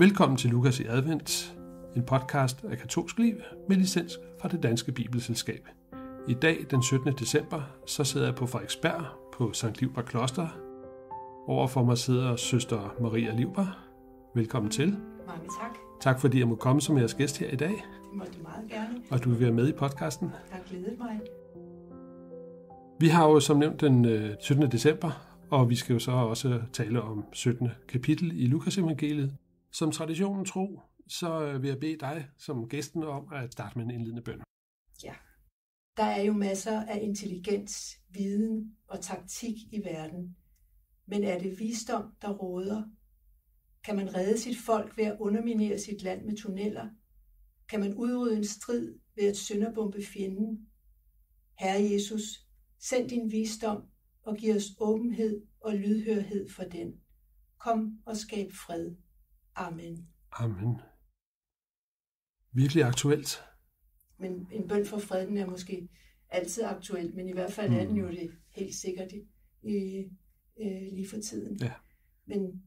Velkommen til Lukas i Advent, en podcast af katolsk liv med licens fra det Danske Bibelselskab. I dag, den 17. december, så sidder jeg på Frederiksberg på Sankt Livbar Kloster. Overfor mig sidder søster Maria Livbar. Velkommen til. Mange tak. Tak fordi jeg må komme som jeres gæst her i dag. Det må du meget gerne. Og du vil være med i podcasten. Jeg har glædet mig. Vi har jo som nævnt den 17. december, og vi skal jo så også tale om 17. kapitel i Lukas evangeliet. Som traditionen tro, så vil jeg bede dig som gæsten om at starte med en indledende bøn. Ja. Der er jo masser af intelligens, viden og taktik i verden. Men er det visdom, der råder? Kan man redde sit folk ved at underminere sit land med tunneller? Kan man udrydde en strid ved at sønderbombe fjenden? Herre Jesus, send din visdom og giv os åbenhed og lydhørhed for den. Kom og skab fred. Amen. Amen. Virkelig aktuelt. Men en bøn for fred, den er måske altid aktuel, men i hvert fald er den jo det helt sikkert lige for tiden. Ja. Men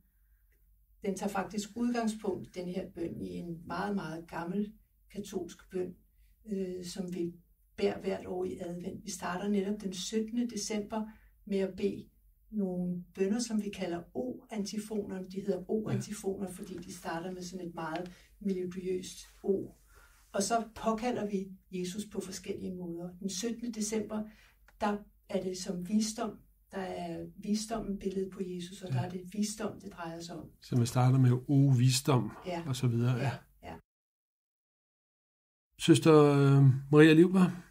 den tager faktisk udgangspunkt, den her bøn, i en meget, meget gammel katolsk bøn, som vi beder hvert år i advent. Vi starter netop den 17. december med at bede nogle bønner, som vi kalder O-antifoner. De hedder O-antifoner, fordi de starter med sådan et meget melodiøst O. Og så påkalder vi Jesus på forskellige måder. Den 17. december, der er det som visdom. Der er visdommen billedet på Jesus, og der er det visdom, det drejer sig om. Så man starter med visdom og så videre. Ja. Søster Maria Livbar,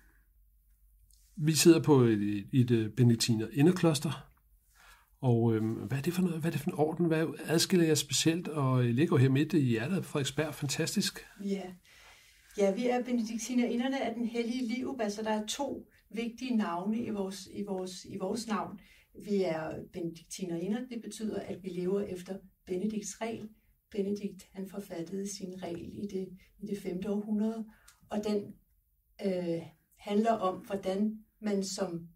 vi sidder på et benediktiner inderkloster. Og hvad er det for noget? Hvad er det for en orden? Hvad adskiller jer specielt? Og I ligger jo her midt i hjertet af Frederiksberg. Fantastisk. Ja, vi er benediktinerinderne af den hellige liv. Altså, der er 2 vigtige navne i vores navn. Vi er benediktinerinder. Det betyder, at vi lever efter Benedikts regel. Benedikt, han forfattede sin regel i det 5. århundrede. Og den handler om, hvordan man som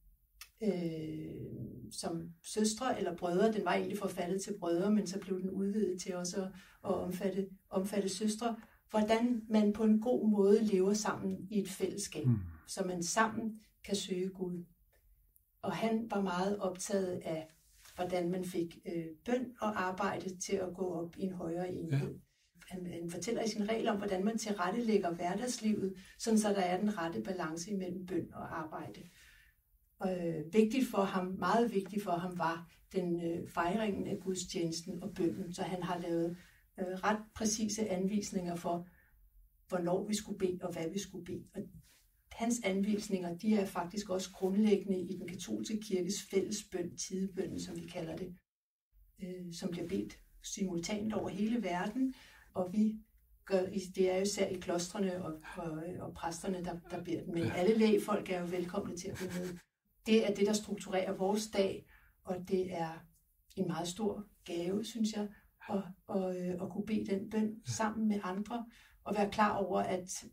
søstre eller brødre, den var egentlig forfattet til brødre, men så blev den udvidet til også at omfatte søstre, hvordan man på en god måde lever sammen i et fællesskab, så man sammen kan søge Gud. Og han var meget optaget af, hvordan man fik bøn og arbejde til at gå op i en højere enhed. Ja. Han fortæller i sin regel om, hvordan man tilrettelægger hverdagslivet, sådan så der er den rette balance imellem bøn og arbejde. Meget vigtigt for ham var den fejringen af gudstjenesten og bønnen, så han har lavet ret præcise anvisninger for, hvornår vi skulle bede og hvad vi skulle bede. Og hans anvisninger, de er faktisk også grundlæggende i den katolske kirkes fællesbøn, tidebønnen, som vi kalder det, som bliver bedt simultant over hele verden, og vi gør, det er jo især i klostrene og præsterne, der beder den, men alle lægfolk er jo velkomne til at bede med. Det er det, der strukturerer vores dag, og det er en meget stor gave, synes jeg, at kunne bede den bøn sammen med andre, og være klar over, at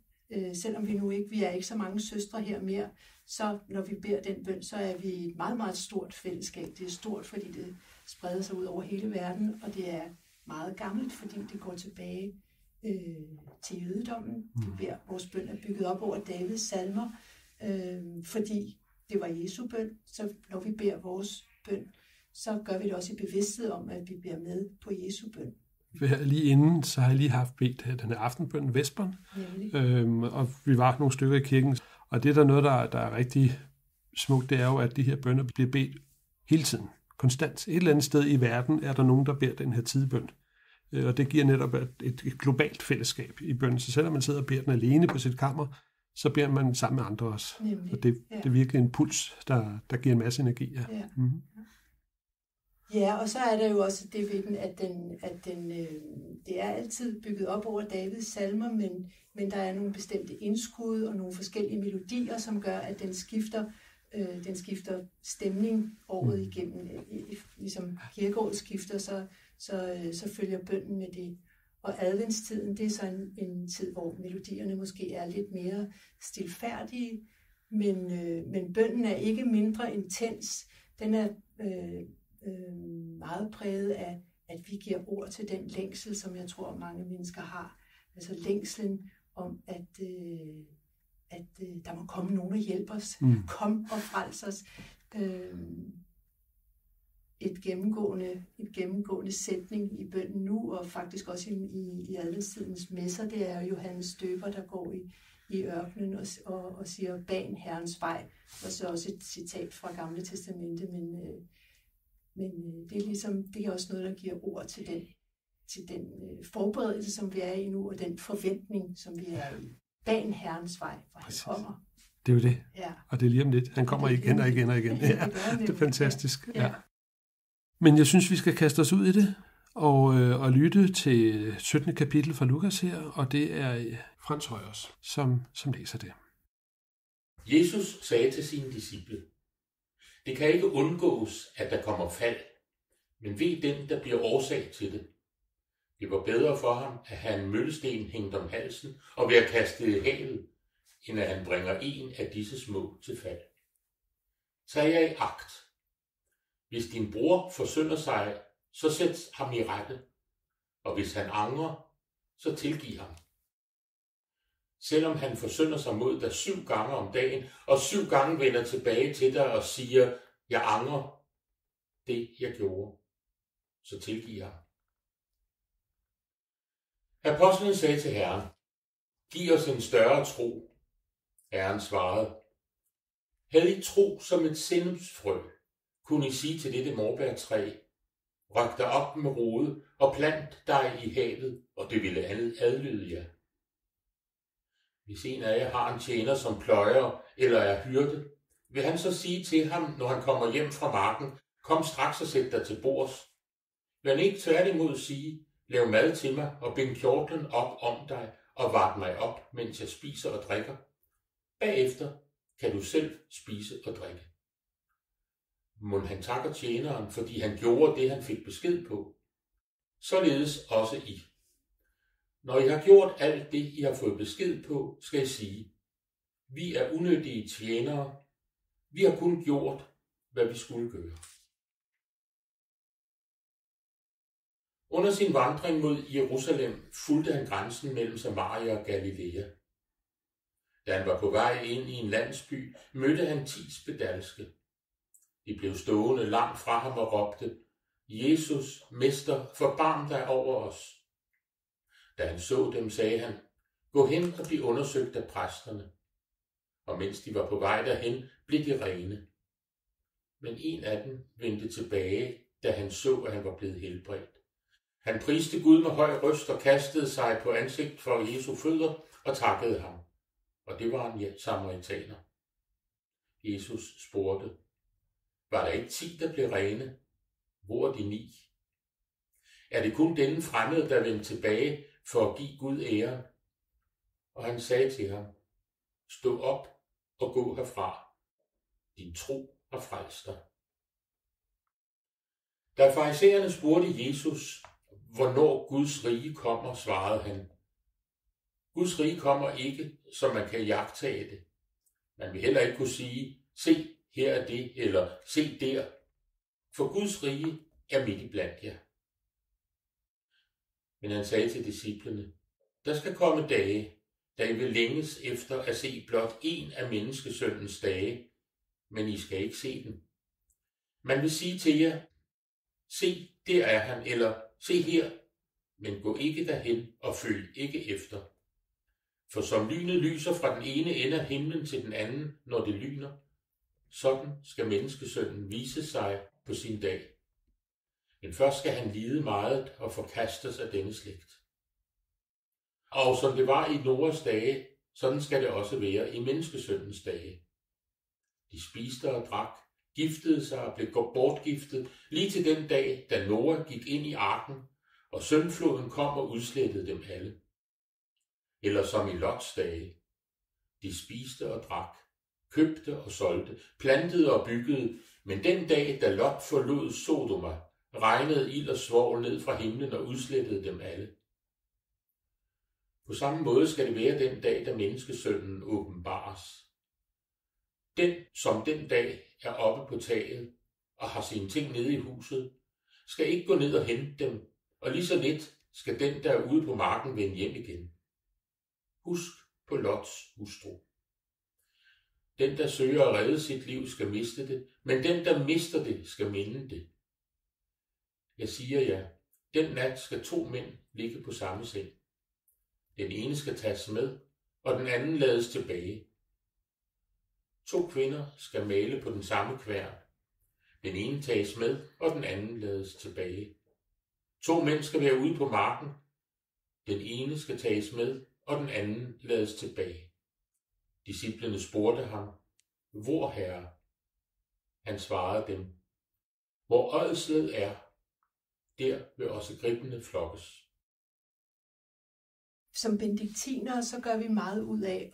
selvom vi er ikke så mange søstre her mere, så når vi beder den bøn, så er vi et meget, meget stort fællesskab. Det er stort, fordi det spreder sig ud over hele verden, og det er meget gammelt, fordi det går tilbage til jødedommen. Vores bøn er bygget op over Davids salmer, fordi det var Jesu bøn, så når vi beder vores bøn, så gør vi det også i bevidsthed om, at vi beder med på Jesu bøn. Lige inden, så har jeg lige haft bedt den her aftenbøn, Vesperen, og vi var nogle stykker i kirken, og det er der noget, der er rigtig smukt, det er jo, at de her bønner bliver bedt hele tiden, konstant. Et eller andet sted i verden er der nogen, der beder den her tidebøn, og det giver netop et globalt fællesskab i bønnen, så selvom man sidder og beder den alene på sit kammer, så beder man sammen med andre også. Og det er virkelig en puls, der giver en masse energi. Ja. Ja, og så er der jo også det ved den, at det er altid bygget op over Davids salmer, men der er nogle bestemte indskud og nogle forskellige melodier, som gør, at den skifter stemning året igennem. Ligesom kirkeåret skifter, så følger bønnen med det. Og adventstiden, det er så en tid, hvor melodierne måske er lidt mere stilfærdige, men bønnen er ikke mindre intens. Den er meget præget at vi giver ord til den længsel, som jeg tror, mange mennesker har. Altså længslen om, at der må komme nogen og hjælpe os. Kom og frels os. Et gennemgående sætning i bønnen nu, og faktisk også i adventstidens messer, det er Johannes Døber, der går i ørkenen og siger, ban Herrens vej. Og så også et citat fra Gamle Testamente, men det er ligesom, det er også noget, der giver ord til den forberedelse, som vi er i nu, og den forventning, som vi er i. Ban Herrens vej, for han kommer. Det er jo det. Ja. Og det er lige om lidt. Han kommer igen og igen og igen. Ja, det er fantastisk. Ja. Men jeg synes, vi skal kaste os ud i det og lytte til 17. kapitel fra Lukas her, og det er Frans Højers, som læser det. Jesus sagde til sine disciple, det kan ikke undgås, at der kommer fald, men ved den, der bliver årsag til det. Det var bedre for ham, at have en møllesten hængt om halsen og være kastet i havet, end at han bringer en af disse små til fald. Tag jer i agt. Hvis din bror forsynder sig, så sæt ham i rette, og hvis han angrer, så tilgiv ham. Selvom han forsynder sig mod dig 7 gange om dagen, og 7 gange vender tilbage til dig og siger, jeg angrer det, jeg gjorde, så tilgiv ham. Apostlen sagde til Herren, giv os en større tro. Herren svarede, havde I tro som et sennepsfrø, kunne I sige til dette morbærtræ, ryk dig op med rode og plant dig i havet, og det ville adlyde jer. Hvis en af jer har en tjener som pløjer eller er hyrde, vil han så sige til ham, når han kommer hjem fra marken, kom straks og sæt dig til bords. Vil han ikke tværtimod sige, lav mad til mig og bind kjortlen op om dig og vart mig op, mens jeg spiser og drikker. Bagefter kan du selv spise og drikke. Mon han takker tjeneren, fordi han gjorde det, han fik besked på. Således også I. Når I har gjort alt det, I har fået besked på, skal I sige, vi er unyttige tjenere. Vi har kun gjort, hvad vi skulle gøre. Under sin vandring mod Jerusalem fulgte han grænsen mellem Samaria og Galilea. Da han var på vej ind i en landsby, mødte han 10 spedalske. De blev stående langt fra ham og råbte, Jesus, Mester, forbarm dig over os. Da han så dem, sagde han, gå hen og bliv undersøgt af præsterne. Og mens de var på vej derhen, blev de rene. Men en af dem vendte tilbage, da han så, at han var blevet helbredt. Han priste Gud med høj røst og kastede sig på ansigt for Jesu fødder og takkede ham. Og det var en samaritaner. Jesus spurgte, var der ikke 10, der blev rene? Hvor er de 9? Er det kun denne fremmede, der vendte tilbage for at give Gud æren? Og han sagde til ham, stå op og gå herfra. Din tro har frelst dig. Da farisæerne spurgte Jesus, hvornår Guds rige kommer, svarede han, Guds rige kommer ikke, så man kan iagttage det. Man vil heller ikke kunne sige, se, her er det, eller se der. For Guds rige er midt i blandt jer. Men han sagde til disciplene, der skal komme dage, da I vil længes efter at se blot en af menneskesønnens dage, men I skal ikke se den. Man vil sige til jer, se, der er han, eller se her, men gå ikke derhen og følg ikke efter. For som lynet lyser fra den ene ende af himlen til den anden, når det lyner, sådan skal menneskesønnen vise sig på sin dag. Men først skal han lide meget og forkastes af denne slægt. Og som det var i Noas dage, sådan skal det også være i menneskesønnens dage. De spiste og drak, giftede sig og blev bortgiftet lige til den dag, da Noah gik ind i arken, og syndfloden kom og udslettede dem alle. Eller som i Lots dage. De spiste og drak, købte og solgte, plantede og byggede, men den dag, da Lot forlod Sodoma, regnede ild og svovl ned fra himlen og udslettede dem alle. På samme måde skal det være den dag, da menneskesønnen åbenbares. Den, som den dag er oppe på taget og har sine ting nede i huset, skal ikke gå ned og hente dem, og lige så lidt skal den, der er ude på marken, vende hjem igen. Husk på Lots hustru. Den, der søger at redde sit liv, skal miste det, men den, der mister det, skal minde det. Jeg siger jer, den nat skal 2 mænd ligge på samme seng. Den ene skal tages med, og den anden lades tilbage. 2 kvinder skal male på den samme kværn. Den ene tages med, og den anden lades tilbage. 2 mænd skal være ude på marken. Den ene skal tages med, og den anden lades tilbage. Disciplene spurgte ham, hvor herre? Han svarede dem, hvor ådslet er, der vil også gribene flokkes. Som benediktinere, så gør vi meget ud af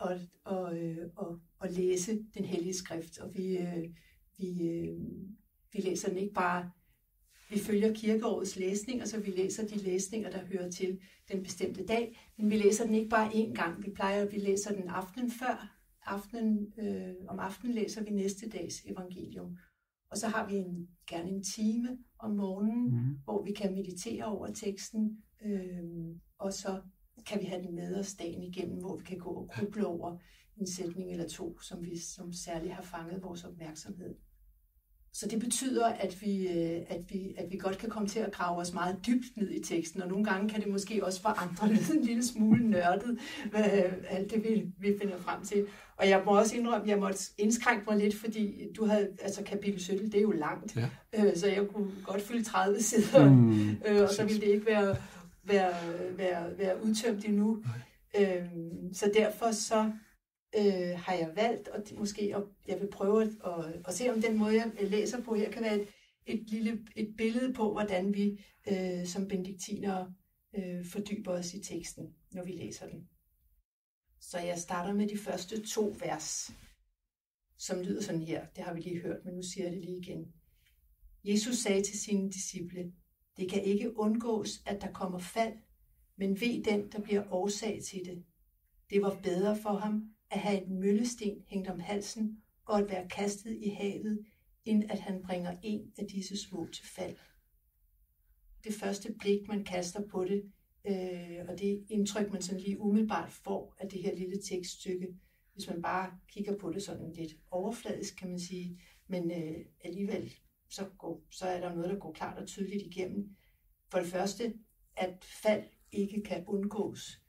at læse den hellige skrift, og vi læser den ikke bare, vi følger kirkeårets læsninger, så vi læser de læsninger, der hører til den bestemte dag, men vi læser den ikke bare én gang. Vi læser den aftenen før. Om aftenen læser vi næste dags evangelium. Og så har vi gerne en time om morgenen, hvor vi kan meditere over teksten, og så kan vi have den med os dagen igennem, hvor vi kan gå og gruble over en sætning eller 2, som særligt har fanget vores opmærksomhed. Så det betyder, at vi godt kan komme til at grave os meget dybt ned i teksten, og nogle gange kan det måske også for andre lyde en lille smule nørdet, alt det vi finder frem til. Og jeg må også indrømme, at jeg måtte indskrænke mig lidt, fordi du havde, altså kapitel 17, det er jo langt, så jeg kunne godt fylde 30 sider, og så ville det ikke være udtømt endnu. Så derfor så har jeg valgt, og jeg vil prøve at se, om den måde, jeg læser på her, kan være et billede på, hvordan vi som benediktinere fordyber os i teksten, når vi læser den. Så jeg starter med de første 2 vers, som lyder sådan her. Det har vi lige hørt, men nu siger jeg det lige igen. Jesus sagde til sine disciple, det kan ikke undgås, at der kommer fald, men ved den, der bliver årsag til det. Det var bedre for ham at have en møllesten hængt om halsen og at være kastet i havet, end at han bringer en af disse små til fald. Det første blik, man kaster på det, og det indtryk, man sådan lige umiddelbart får af det her lille tekststykke, hvis man bare kigger på det sådan lidt overfladisk, kan man sige, men alligevel så er der noget, der går klart og tydeligt igennem. For det første, at fald ikke kan undgås.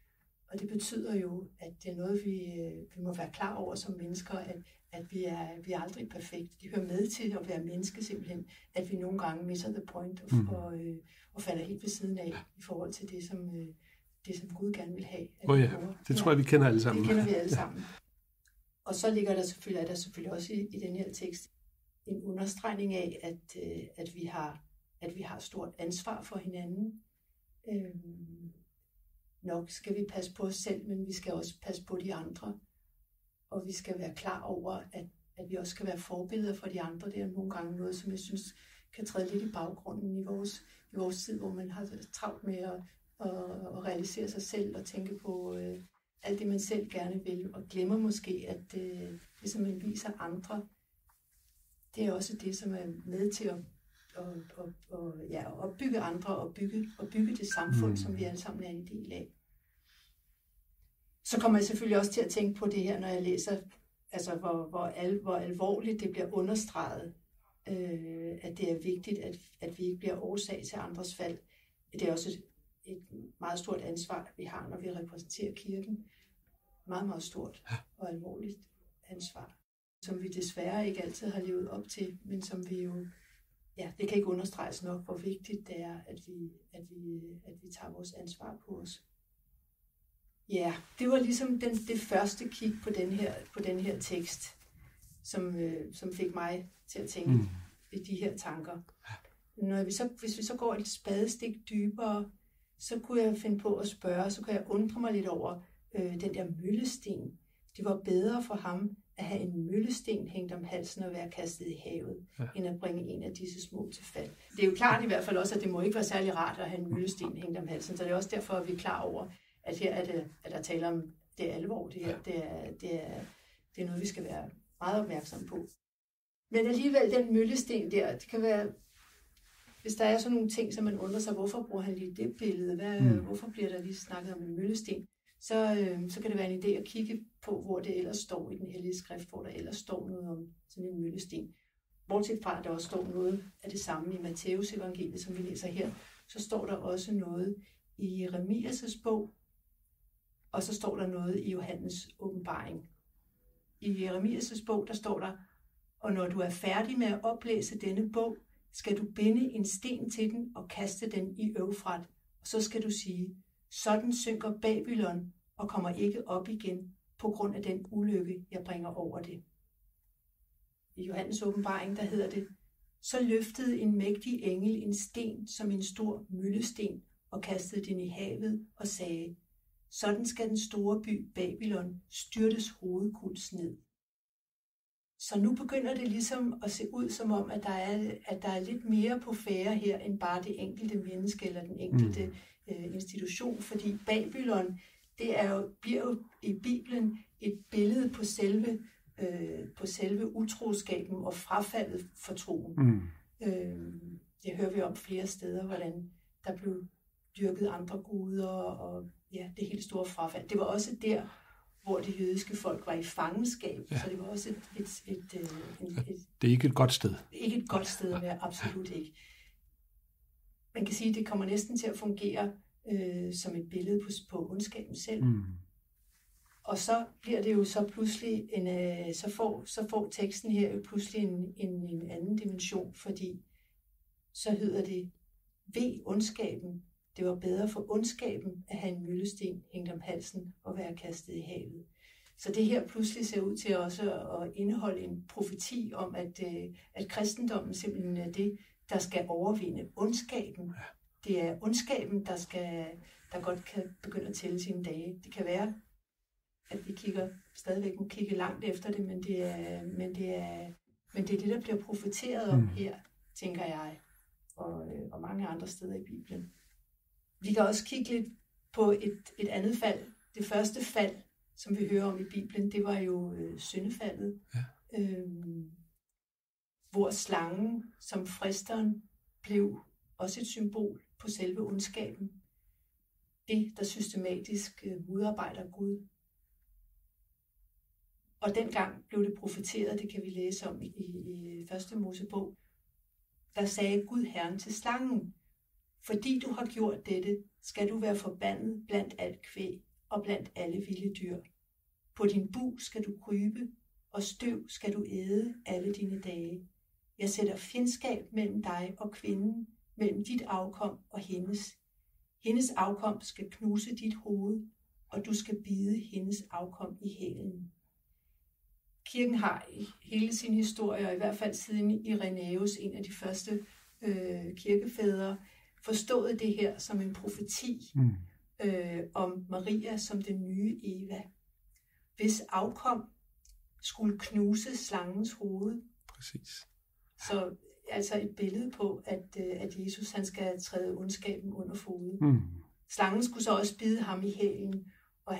Og det betyder jo, at det er noget, vi må være klar over som mennesker, at vi er aldrig perfekte. Det hører med til at være menneske simpelthen, at vi nogle gange misser the point og falder helt ved siden af i forhold til det, som Gud gerne vil have. Det tror jeg, vi kender alle sammen. Det kender vi alle sammen. Og så ligger der selvfølgelig også i den her tekst en understregning af, at vi har stort ansvar for hinanden. Nok skal vi passe på os selv, men vi skal også passe på de andre. Og vi skal være klar over, at vi også skal være forbilleder for de andre. Det er nogle gange noget, som jeg synes kan træde lidt i baggrunden i vores tid, hvor man har travlt med at realisere sig selv og tænke på alt det, man selv gerne vil, og glemmer måske, at det, som man viser andre, det er også det, som er med til at opbygge andre og bygge det samfund, som vi alle sammen er en del af. Så kommer jeg selvfølgelig også til at tænke på det her, når jeg læser, altså hvor alvorligt det bliver understreget, at det er vigtigt, at vi ikke bliver årsag til andres fald. Det er også et meget stort ansvar, vi har, når vi repræsenterer kirken. Meget, meget stort og alvorligt ansvar, som vi desværre ikke altid har levet op til, men som vi jo, det kan ikke understreges nok, hvor vigtigt det er, at vi tager vores ansvar på os. Ja, det var ligesom det første kig på den her tekst, som fik mig til at tænke i de her tanker. Hvis vi så går et spadestik dybere, så kunne jeg finde på at spørge, så kunne jeg undre mig lidt over den der møllesten. Det var bedre for ham at have en møllesten hængt om halsen og være kastet i havet, end at bringe en af disse små til fald. Det er jo klart i hvert fald også, at det må ikke være særlig rart at have en møllesten hængt om halsen, så det er også derfor, at vi er klar over, at her er der tale om, det er alvor, det her. Det er noget, vi skal være meget opmærksom på. Men alligevel, den møllesten der, det kan være, hvis der er sådan nogle ting, som man undrer sig, hvorfor bruger han lige det billede? Hvorfor bliver der lige snakket om en møllesten? Så kan det være en idé at kigge på, hvor det ellers står i den hellige skrift, hvor der ellers står noget om sådan en møllesten. Bortset fra, at der også står noget af det samme i Matteus evangeliet, som vi læser her, så står der også noget i Jeremias' bog, og så står der noget i Johannes åbenbaring. I Jeremias' bog, der står der, og når du er færdig med at oplæse denne bog, skal du binde en sten til den og kaste den i Eufrat, og så skal du sige, sådan synker Babylon og kommer ikke op igen på grund af den ulykke, jeg bringer over det. I Johannes åbenbaring, der hedder det, så løftede en mægtig engel en sten som en stor møllesten og kastede den i havet og sagde, sådan skal den store by Babylon styrtes hovedkuls ned. Så nu begynder det ligesom at se ud som om, at der er lidt mere på færde her, end bare det enkelte menneske eller den enkelte institution, fordi Babylon, bliver jo i Bibelen et billede på selve utroskaben og frafaldet for troen. Det hører vi om flere steder, hvordan der blev dyrket andre guder, og ja, det helt store frafald. Det var også der, hvor det jødiske folk var i fangenskab, så det var også det er ikke et godt sted. Ikke et godt sted at være, absolut ikke. Man kan sige, at det kommer næsten til at fungere som et billede på ondskaben selv. Og så bliver det jo så pludselig, så får teksten her jo pludselig en anden dimension, fordi så hedder det, ved ondskaben, det var bedre for ondskaben at have en møllesten hængt om halsen og være kastet i havet. Så det her pludselig ser ud til også at indeholde en profeti om, at kristendommen simpelthen er det, der skal overvinde ondskaben. Det er ondskaben, der godt kan begynde at tælle sine dage. Det kan være, at vi stadigvæk må kigge langt efter det, men det er det, der bliver profeteret om her, tænker jeg, og mange andre steder i Bibelen. Vi kan også kigge lidt på et andet fald. Det første fald, som vi hører om i Bibelen, det var jo syndefaldet, hvor slangen som fristeren blev også et symbol på selve ondskaben. Det, der systematisk modarbejder Gud. Og dengang blev det profeteret, det kan vi læse om i 1. Mosebog. Der sagde Gud Herren til slangen, fordi du har gjort dette, skal du være forbandet blandt alt kvæg og blandt alle vilde dyr. På din bug skal du krybe, og støv skal du æde alle dine dage. Jeg sætter fjendskab mellem dig og kvinden, mellem dit afkom og hendes. Hendes afkom skal knuse dit hoved, og du skal bide hendes afkom i hælen. Kirken har i hele sin historie, og i hvert fald siden Irenæus, en af de første kirkefædre, forstået det her som en profeti om Maria som den nye Eva, hvis afkom skulle knuse slangens hoved. Præcis. Så altså et billede på, at Jesus han skal træde ondskaben under fod. Slangen skulle så også bide ham i hælen, og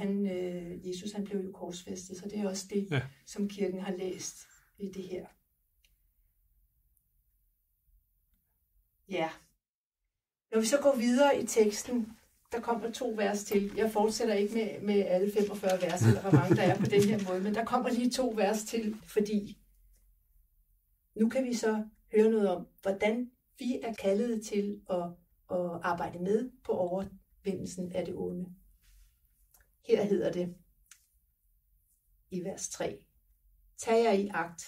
Jesus han blev jo korsfæstet, så det er også det, som kirken har læst i det her. Ja. Når vi så går videre i teksten, der kommer 2 vers til. Jeg fortsætter ikke med alle 45 vers, eller hvor mange der er på den her måde, men der kommer lige 2 vers til, fordi nu kan vi så høre noget om, hvordan vi er kaldet til at arbejde med på overvindelsen af det onde. Her hedder det i vers 3. Tag jer i agt.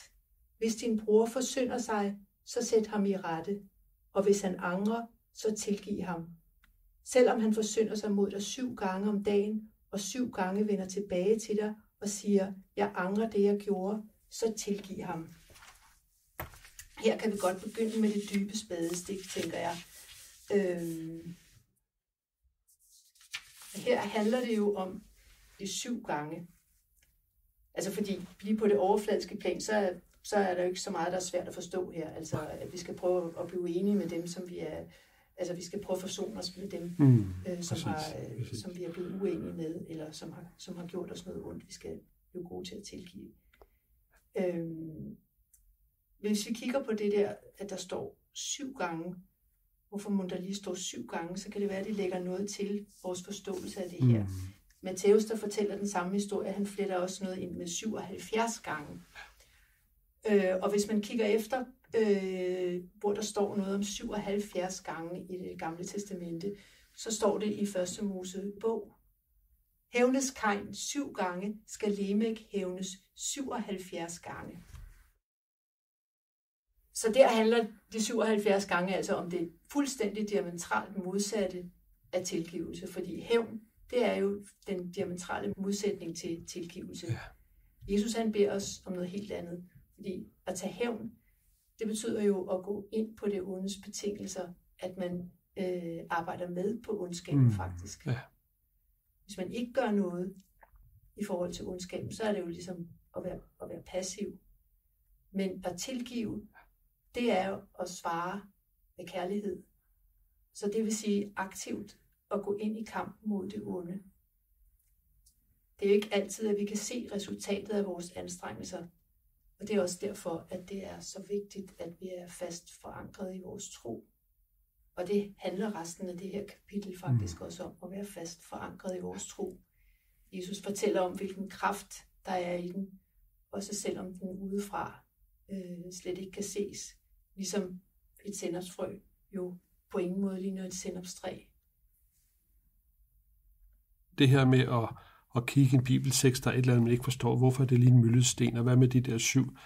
Hvis din bror forsynder sig, så sæt ham i rette, og hvis han angrer, så tilgiv ham. Selvom han forsynder sig mod dig 7 gange om dagen, og 7 gange vender tilbage til dig og siger, jeg angrer det, jeg gjorde, så tilgiv ham. Her kan vi godt begynde med det dybe spadestik, tænker jeg. Her handler det jo om de 7 gange. Altså fordi lige på det overfladiske plan, så er der jo ikke så meget, der er svært at forstå her. Altså at vi skal prøve at blive enige med dem, som vi er. Altså vi skal prøve at forsone os med dem, som vi er blevet uenige med, eller som har gjort os noget ondt. Vi skal blive gode til at tilgive. Hvis vi kigger på det der, at der står 7 gange, hvorfor må der lige stå 7 gange, så kan det være, at det lægger noget til vores forståelse af det her. Matthæus, der fortæller den samme historie, han fletter også noget ind med 77 gange. Og hvis man kigger efter, hvor der står noget om 77 gange i Det Gamle Testamente, så står det i 1. Mosebog. Hævnes Kain 7 gange, skal Lemæk hævnes 77 gange. Så der handler de 77 gange altså om det fuldstændig diametralt modsatte af tilgivelse, fordi hævn, det er jo den diametrale modsætning til tilgivelse. Ja. Jesus han beder os om noget helt andet, fordi at tage hævn, det betyder jo at gå ind på det ondes betingelser, at man arbejder med på ondskaben faktisk. Ja. Hvis man ikke gør noget i forhold til ondskaben, så er det jo ligesom at være passiv. Men at tilgive, det er jo at svare med kærlighed. Så det vil sige aktivt at gå ind i kampen mod det onde. Det er jo ikke altid, at vi kan se resultatet af vores anstrengelser. Og det er også derfor, at det er så vigtigt, at vi er fast forankret i vores tro. Og det handler resten af det her kapitel faktisk også om, at være fast forankret i vores tro. Jesus fortæller om, hvilken kraft der er i den, også selvom den udefra slet ikke kan ses. Ligesom et sennepsfrø jo på ingen måde ligner et sennepstræ. Det her med at kigge i en bibeltekst, der er et eller andet, man ikke forstår, hvorfor det er lige en møllesten, og hvad med de der 7,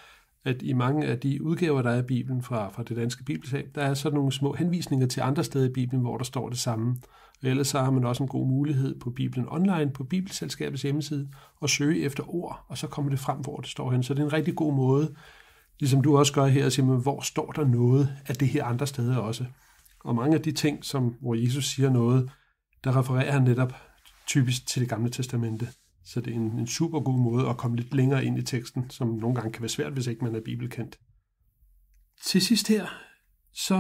at i mange af de udgaver, der er i Bibelen fra det danske bibelselskab, der er sådan nogle små henvisninger til andre steder i Bibelen, hvor der står det samme. Og ellers så har man også en god mulighed på Bibelen online, på Bibelselskabets hjemmeside, at søge efter ord, og så kommer det frem, hvor det står hen. Så det er en rigtig god måde, ligesom du også gør her, at sige, hvor står der noget af det her andre steder også. Og mange af de ting, hvor Jesus siger noget, der refererer han netop typisk til Det Gamle Testamente. Så det er en super god måde at komme lidt længere ind i teksten, som nogle gange kan være svært, hvis ikke man er bibelkendt. Til sidst her, så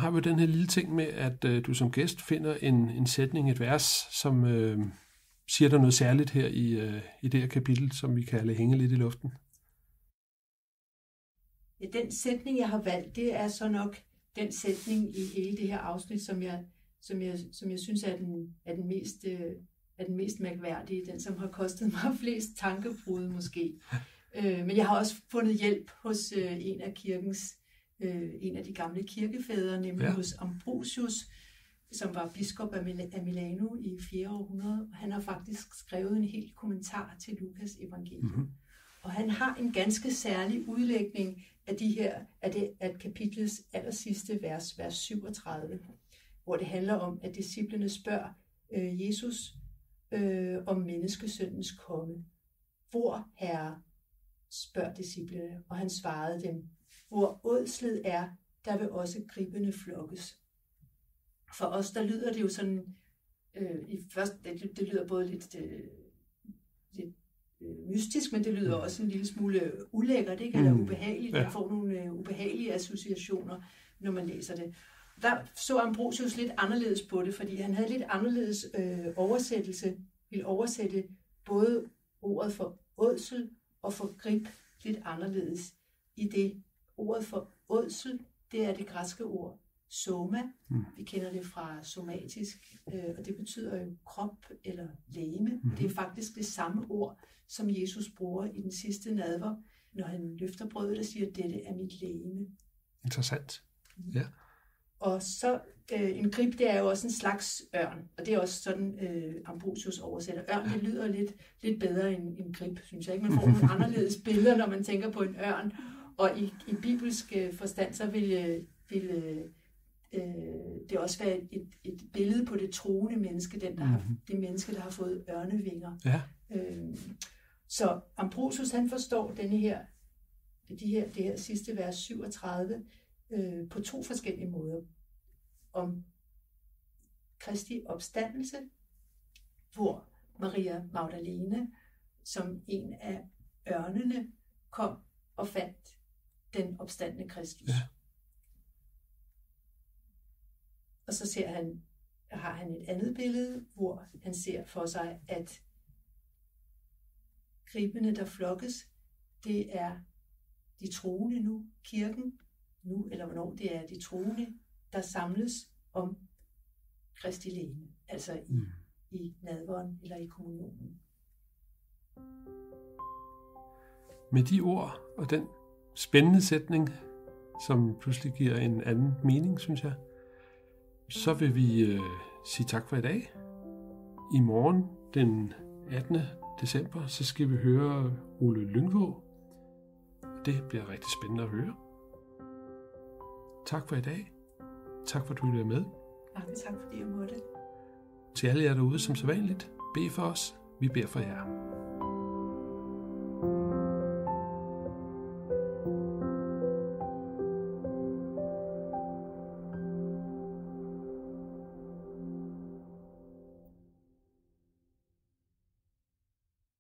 har vi den her lille ting med, at du som gæst finder en sætning, et vers, som siger der noget særligt her i det her kapitel, som vi kan lade hænge lidt i luften. Ja, den sætning, jeg har valgt, det er så nok den sætning i hele det her afsnit, som jeg synes er den mest mærkværdige, den som har kostet mig flest tankebrud måske. Men jeg har også fundet hjælp hos en af de gamle kirkefædre, nemlig hos Ambrosius, som var biskop af Milano i 4. århundrede. Han har faktisk skrevet en hel kommentar til Lukas evangelium. Mm-hmm. Og han har en ganske særlig udlægning af kapitlets allersidste vers 37, hvor det handler om, at disciplene spørger Jesus om menneskesøndens komme. Hvor, Herre, spørger disciplene, og han svarede dem, hvor ådslet er, der vil også gribene flokkes. For os, der lyder det jo sådan, det lyder både lidt mystisk, men det lyder også en lille smule ulækkert, ikke? Eller ubehageligt. Man får nogle ubehagelige associationer, når man læser det. Der så Ambrosius lidt anderledes på det, fordi han havde lidt anderledes oversættelse, ville oversætte både ordet for ådsel og for grib lidt anderledes. I det ordet for ådsel, det er det græske ord soma. Vi kender det fra somatisk, og det betyder jo krop eller legeme. Det er faktisk det samme ord, som Jesus bruger i den sidste nadver, når han løfter brødet og siger, dette er mit legeme. Interessant. Ja. Og så en grib, det er jo også en slags ørn, og det er også sådan, Ambrosius oversætter. Ørn, det lyder lidt bedre end grib, synes jeg ikke. Man får nogle anderledes billeder, når man tænker på en ørn, og i bibelsk forstand, så vil det også være et billede på det troende menneske, det menneske, der har fået ørnevinger. Ja. Så Ambrosius, han forstår det her sidste vers 37 på 2 forskellige måder. Om Kristi opstandelse, hvor Maria Magdalene som en af ørnene kom og fandt den opstandne Kristus. Ja. Og så har han et andet billede, hvor han ser for sig, at gribene, der flokkes, det er de troende nu, kirken nu, eller hvornår det er de troende, der samles om Kristi legeme, altså i nadveren eller i kommunionen. Med de ord og den spændende sætning, som pludselig giver en anden mening, synes jeg, så vil vi sige tak for i dag. I morgen, den 18. december, så skal vi høre Ole Lyngvåg. Det bliver rigtig spændende at høre. Tak for i dag. Tak for, at du ville være med. Mange tak, fordi jeg måtte. Til alle jer derude som sædvanligt, bed for os. Vi beder for jer.